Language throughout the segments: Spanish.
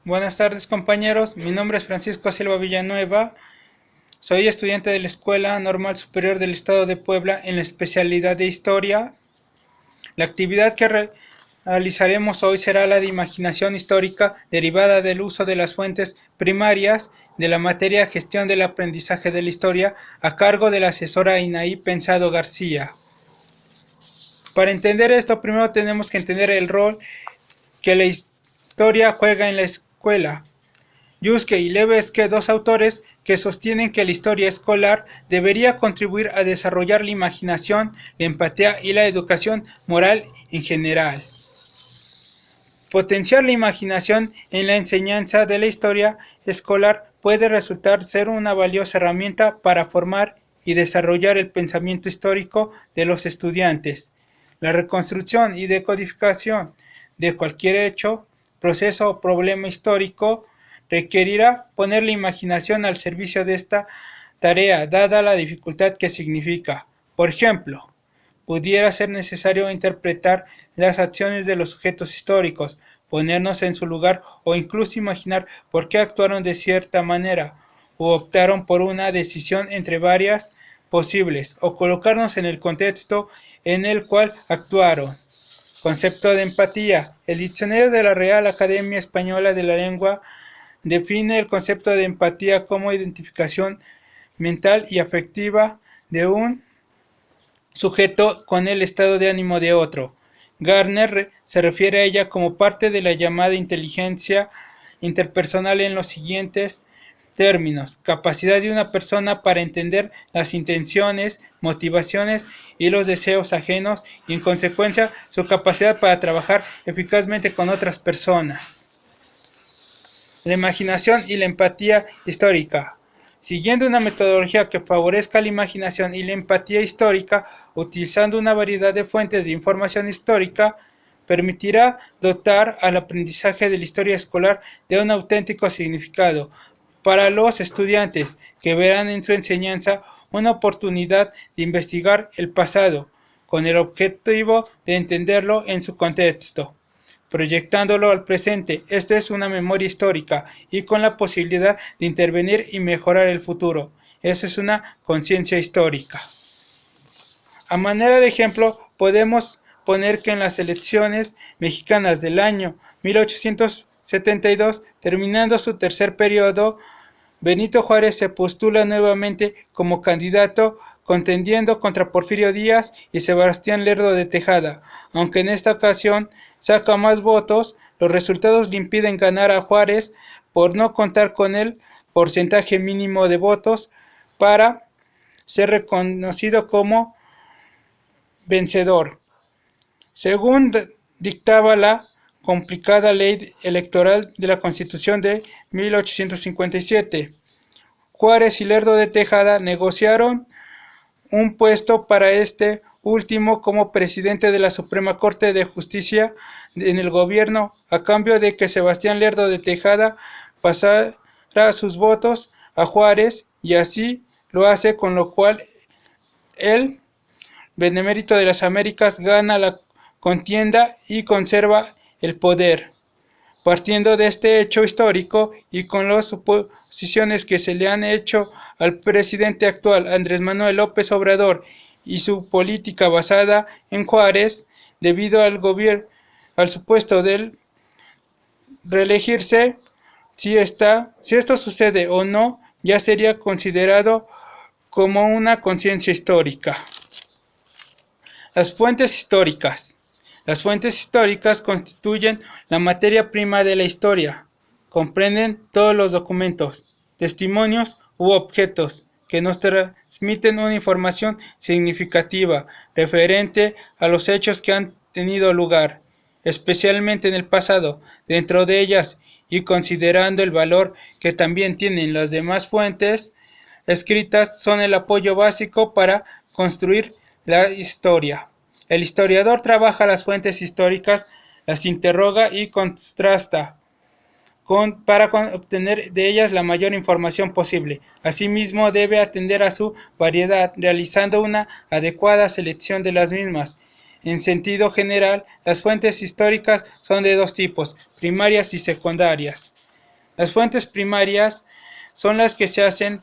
Buenas tardes compañeros, mi nombre es Francisco Silva Villanueva, soy estudiante de la Escuela Normal Superior del Estado de Puebla en la especialidad de Historia. La actividad que realizaremos hoy será la de imaginación histórica derivada del uso de las fuentes primarias de la materia Gestión del Aprendizaje de la Historia a cargo de la asesora Inaí Pensado García. Para entender esto, primero tenemos que entender el rol que la historia juega en la escuela. Yuske y Levesque, dos autores que sostienen que la historia escolar debería contribuir a desarrollar la imaginación, la empatía y la educación moral en general. Potenciar la imaginación en la enseñanza de la historia escolar puede resultar ser una valiosa herramienta para formar y desarrollar el pensamiento histórico de los estudiantes. La reconstrucción y decodificación de cualquier hecho, proceso o problema histórico requerirá poner la imaginación al servicio de esta tarea, dada la dificultad que significa. Por ejemplo, pudiera ser necesario interpretar las acciones de los sujetos históricos, ponernos en su lugar o incluso imaginar por qué actuaron de cierta manera o optaron por una decisión entre varias posibles o colocarnos en el contexto en el cual actuaron. Concepto de empatía. El diccionario de la Real Academia Española de la Lengua define el concepto de empatía como identificación mental y afectiva de un sujeto con el estado de ánimo de otro. Gardner se refiere a ella como parte de la llamada inteligencia interpersonal en los siguientes términos: capacidad de una persona para entender las intenciones, motivaciones y los deseos ajenos y en consecuencia su capacidad para trabajar eficazmente con otras personas. La imaginación y la empatía histórica. Siguiendo una metodología que favorezca la imaginación y la empatía histórica, utilizando una variedad de fuentes de información histórica, permitirá dotar al aprendizaje de la historia escolar de un auténtico significado para los estudiantes, que verán en su enseñanza una oportunidad de investigar el pasado, con el objetivo de entenderlo en su contexto, proyectándolo al presente. Esto es una memoria histórica y con la posibilidad de intervenir y mejorar el futuro. Eso es una conciencia histórica. A manera de ejemplo, podemos poner que en las elecciones mexicanas del año 1872, terminando su tercer periodo, Benito Juárez se postula nuevamente como candidato, contendiendo contra Porfirio Díaz y Sebastián Lerdo de Tejada. Aunque en esta ocasión saca más votos, los resultados le impiden ganar a Juárez por no contar con el porcentaje mínimo de votos para ser reconocido como vencedor. Según dictaba la complicada ley electoral de la Constitución de 1857, Juárez y Lerdo de Tejada negociaron un puesto para este último como presidente de la Suprema Corte de Justicia en el gobierno, a cambio de que Sebastián Lerdo de Tejada pasara sus votos a Juárez, y así lo hace, con lo cual el benemérito de las Américas gana la contienda y conserva el poder. Partiendo de este hecho histórico y con las suposiciones que se le han hecho al presidente actual, Andrés Manuel López Obrador, y su política basada en Juárez, debido al supuesto de reelegirse, si esto sucede o no, ya sería considerado como una conciencia histórica. Las fuentes históricas. Las fuentes históricas constituyen la materia prima de la historia. Comprenden todos los documentos, testimonios u objetos que nos transmiten una información significativa referente a los hechos que han tenido lugar, especialmente en el pasado. Dentro de ellas, y considerando el valor que también tienen las demás fuentes escritas, son el apoyo básico para construir la historia. El historiador trabaja las fuentes históricas, las interroga y contrasta para obtener de ellas la mayor información posible. Asimismo, debe atender a su variedad, realizando una adecuada selección de las mismas. En sentido general, las fuentes históricas son de dos tipos: primarias y secundarias. Las fuentes primarias son las que se hacen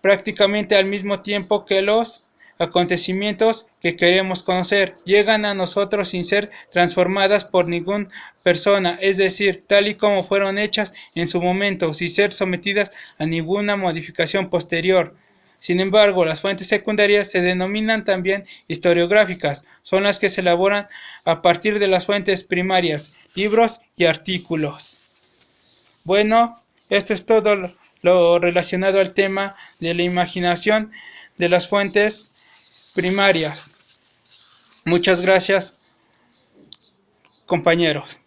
prácticamente al mismo tiempo que los acontecimientos que queremos conocer. Llegan a nosotros sin ser transformadas por ninguna persona, es decir, tal y como fueron hechas en su momento, sin ser sometidas a ninguna modificación posterior. Sin embargo, las fuentes secundarias se denominan también historiográficas, son las que se elaboran a partir de las fuentes primarias, libros y artículos. Bueno, esto es todo lo relacionado al tema de la imaginación de las fuentes primarias. Muchas gracias, compañeros.